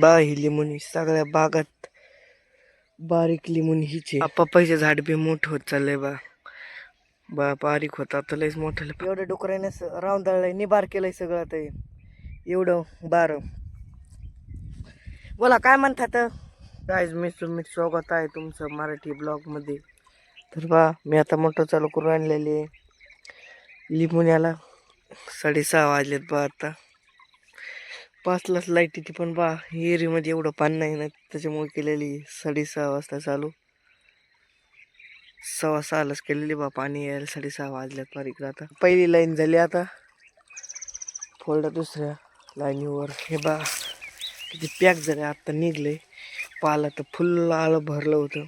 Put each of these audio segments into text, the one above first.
ही लिंबूनी सगळ्या बागात बारीक लिंबून हिचे पपईचे झाड बी मोठं होत चाललंय बा बारीक होता तर लयच मोठं. एवढं डुकराने राऊंड दळलंय निबार केलंय सगळं ते एवढं बार. बोला काय म्हणतात गाईज, मी स्वागत आहे तुमचं मराठी ब्लॉग मध्ये. तर मी आता मोटर चालू करून आणलेली आहे लिंबुण्याला. 6:30 वाजलेत आता 5लाच लाईट येते, पण एरीमध्ये एवढं पाणी नाही ना, त्याच्यामुळे केलेली 6:30 वाजता चालू. 6:15लाच केलेली पाणी यायला 6:30 वाजल्यात बारीक. आता पहिली लाईन झाली, आता फोल्डर दुसऱ्या लाईनीवर. हे किती पॅक झाले आता निघले. पाला तर फुल आलं भरलं होतं,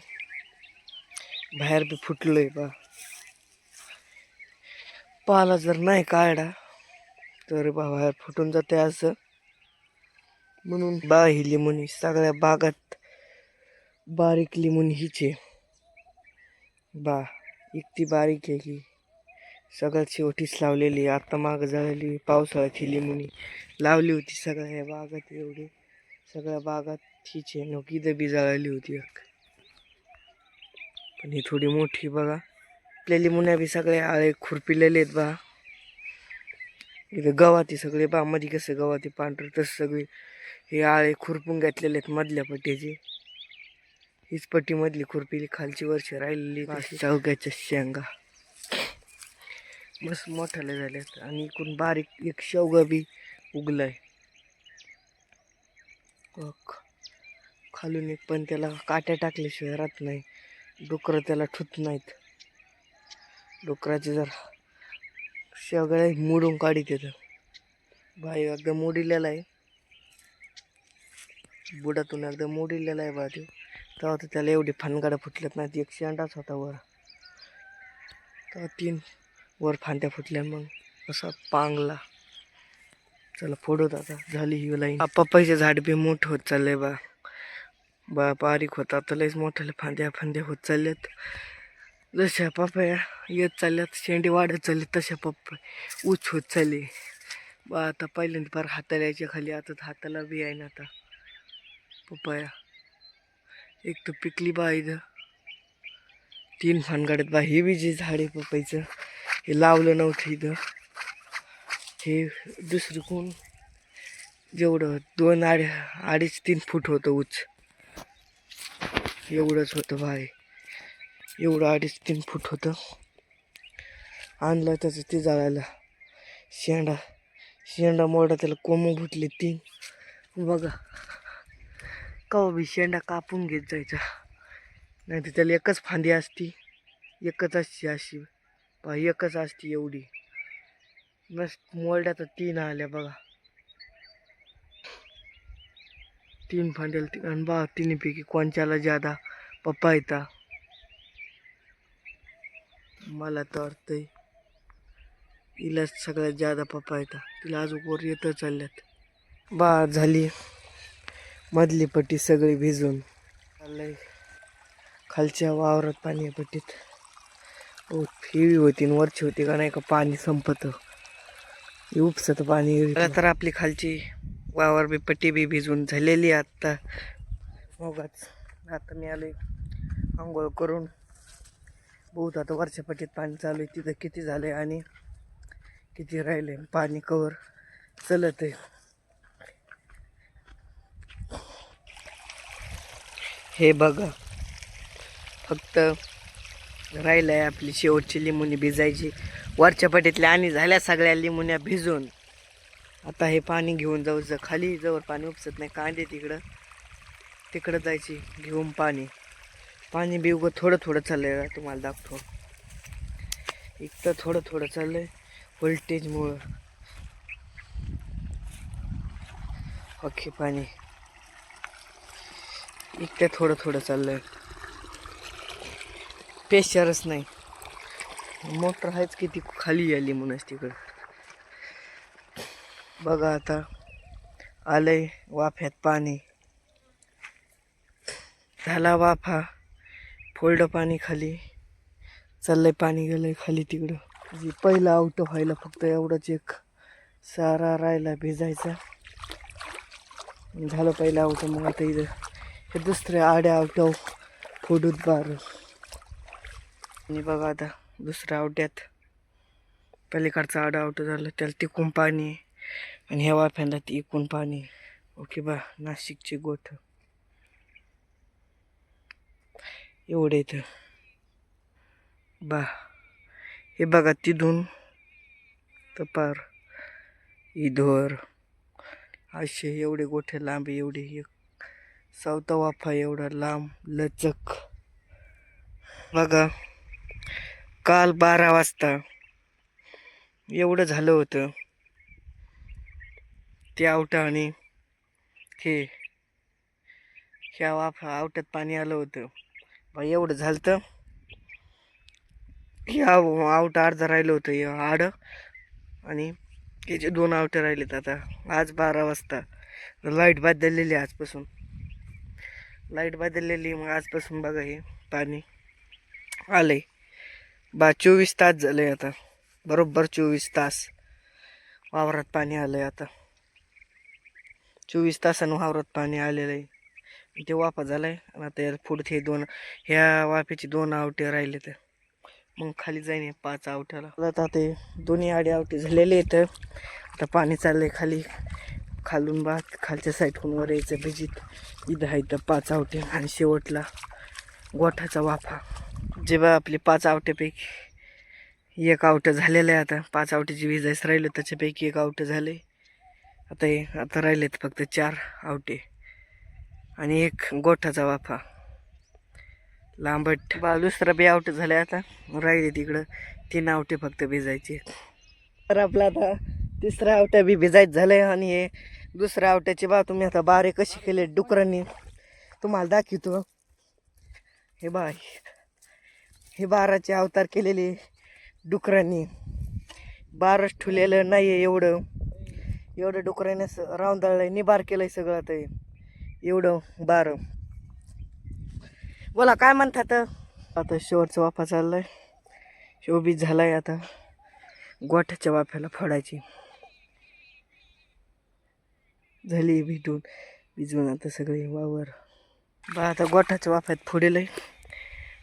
बाहेर बी फुटलंय पाला जर नाही काढा तर बाहेर फुटून जाते असं. म्हणून ही लिंबूनी सगळ्या बागात बारीक लिंबून हिचे इतकी बारीक आहे की सगळ्यात शेवटीच लावलेली. आता माग झालेली पावसाळ्याची लिंबुनी लावली होती सगळ्या बागात. एवढी सगळ्या बागात हिचे नोकी दबी जळाली होती पण ही थोडी मोठी बघा. आपल्या लिंबुन्या बी सगळ्या आळे खुरपिलेले आहेत इथं गवाती सगळे मध्ये कसं गवाती पांढर तसं सगळे हे आळे खुरपून घेतलेले आहेत मधल्या पट्टीचे. हीच पट्टी मधली खुरपीली, खालची वरची राहिलेली शेवग्याच्या शेंगा मस्त मोठ्याला झाल्यात. आणि इकडून बारीक एक शेवगा बी उगलाय खालून एक, पण त्याला काट्या टाकल्याशिवाय राहत नाही. डुकरं त्याला ठुत नाहीत. डुकराचे जर शेवगा मोडून काढीत येतं. एकदम मोडिलेला आहे, बुडातून एकदम मोडिलेला आहे तो. तेव्हा तर त्याला एवढी फानगाडा फुटल्यात नाही. एक शेंडाच होता वर, तेव्हा 3 वर फांद्या फुटल्या, मग असा पांगला. चला फोडत आता झाली ही लाईन. पपईचे झाड बी मोठं होत चाललंय बारीक होता तर लयच मोठ्याला फांद्या होत चालल्यात. जशा पपया येत चालल्यात, शेंडी वाढत चालली, तशा पपई उच होत चालली आता पहिल्यांदा फार हाताला यायच्या खाली, आता हाताला बी आहे ना आता पपया. एक तर पिकली इथं 3 फानगाड्यात हे बी जे झाड आहे पपईचं हे लावलं नव्हतं इथं. हे दुसरी कोण जेवढं 2-2.5-3 फूट होतं उच, एवढंच होतं एवढं 2.5-3 फूट होतं. आणलं त्याचं ते जाळायला शेंडा मोडा, त्याला कोंब फुटले 3 बघा. कवा बी शेंडा कापून घेत जायचा, नाही तर त्याला एकच फांदी असती, एकच असते अशी एकच असती एवढी. मस्त मोरड्या तर 3 आल्या बघा, 3 फांद्याला. आणि 3पैकी कोणच्याला ज्यादा पप्पा येता मला तर वाटतंय तिला सगळ्यात ज्यादा पप्पा येता. तिला अजून वर येत चालल्यात. झाली मधली पट्टी सगळी भिजून चाललंय. खालच्या वावरात पाणी आहे पट्टीत. फिवी होती वरची होती का नाही का पाणी संपत उपसत पाणी. तर आपली खालची वावर बी पट्टी बी भिजून झालेली आता. मगच आता मी आलोय आंघोळ करून. बहुत आता वरच्या पट्टीत पाणी चालू आहे, तिथं किती झालंय आणि किती राहिले पाणी कवर चलत आहे. हे बघा फक्त राहिलंय आपली शेवटची लिंबुनी भिजायची. वरच्या पट्टीतल्या आणि झाल्या सगळ्या लिंबुन्या भिजून. आता हे पाणी घेऊन जाऊ खाली, जवळ पाणी उपसत नाही. कांदे तिकडं जायची घेऊन पाणी बी उगं थोडं चाललंय. तुम्हाला दाखवतो, इतकं थोडं चाललंय व्होल्टेजमुळं. अख्खे पाणी इतकं थोडं चाललंय, पेशरच नाही. मोटर आहेच किती खाली आली म्हणूनच तिकडं बघा. आता आलंय वाफ्यात पाणी, झाला वाफा, फोल्ड पाणी खाली चाललंय. पाणी गेलंय खाली तिकडं. पहिलं आउट व्हायला फक्त एवढंच एक सारा राहिला भिजायचा. झालं पहिलं आवट. मग आता इथं हे दुसऱ्या आड्या आवट्याव फोडूत बार. आणि बघा आता दुसऱ्या आवट्यात पलीकडचा आडा आवट झालं, त्याला तिकून पाणी आणि ह्या वाफ्यांना ती इकून पाणी. ओके बा, नाशिकची गोठ एवढे इथं बा. हे बघा तिथून तर पार इधर असे एवढे गोठे लांब, एवढे एक सावता वाफा एवढा लांब लचक. बघा काल 12 वाजता एवढं झालं होतं ते आवटा. आणि ह्या वाफा आवट्यात पाणी आलं होतं बा. एवढं झालं तर ह्या आवटा अर्धा राहिलं होतं हे आड. आणि त्याचे 2 आवटे राहिलेत. आता आज 12 वाजता लाईट बदललेली आजपासून. लाईट बदललेली मग आजपासून बघा हे पाणी आलंय बा. 24 तास झाले आता, बरोबर 24 तास वावरात पाणी आलंय. आता 24 तासानं वावरात पाणी आलेलं आहे. ते वाफा झालाय. आणि आता याला पुढे ह्या वाफेचे 2 आवटे राहिले तर मग खाली जाईन 5 आवट्याला. आता ते दोन्ही आडे आवटे झालेले आहेत. आता पाणी चाललंय खाली, खालून खालच्या साईडहून वर यायचं भिजीत. इथं आहे तर 5 आवटे आणि शेवटला गोठाचा वाफा. जेव्हा आपले 5 आवट्यापैकी 1 आवटं झालेलं आहे. आता 5 आवट्याची विजायच राहिलं, त्याच्यापैकी 1 आवटं झाले. आता राहिलेत फक्त 4 आवटे आणि 1 गोठाचा वाफा लांबट बा. दुसरा बी आवट झाले. आता राहिले तिकडं 3 आवटे फक्त भिजायचे. तर आपला आता तिसरा आवटा बी भिजायच झालंय. आणि हे दुसऱ्या आवट्याचे बा तुम्ही आता बारे कसे केले डुकरांनी तुम्हाला दाखवतो. हे बा, हे 12चे अवतार केलेले डुकरांनी. 12च ठुलेलं नाही एवढं डुकराने रावंदाळलंय, निबार केलंय सगळं. आता एवढं 12. बोला काय म्हणतात. आता शेवटचा वाफा चाललाय, शोबीत झालाय. आता गोठ्याच्या वाफ्याला फोडायची झाली भिजून आता सगळे वावर बा. आता गोठ्याच्या वाफ्यात फोडेलय.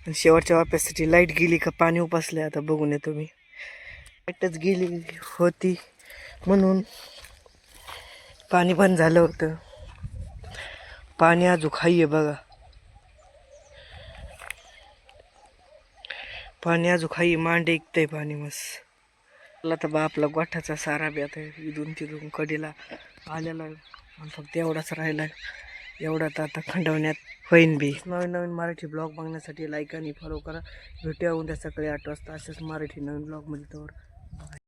आणि शेवटच्या वाफ्यासाठी लाईट गेली का पाणी उपासलंय. आता बघून येतो मी. लाईटच गेली होती म्हणून पाणी बंद झालं होतं. पाणी अजून खाई बघा. पाणी अजून खाई मांडे ऐकतंय पाणी मस्त. तर बा आपला गोठाचा सारा बी आता इथून तिथून कडेला आलेला आहे. आणि फक्त एवढाच राहिला आहे. एवढा तर आता खंडवण्यात होईन बी. नवीन मराठी ब्लॉग बघण्यासाठी लाईक आणि फॉलो करा. भेटूया उद्या सकाळी 8 वाजता अशाच मराठी नवीन ब्लॉगमध्ये. तर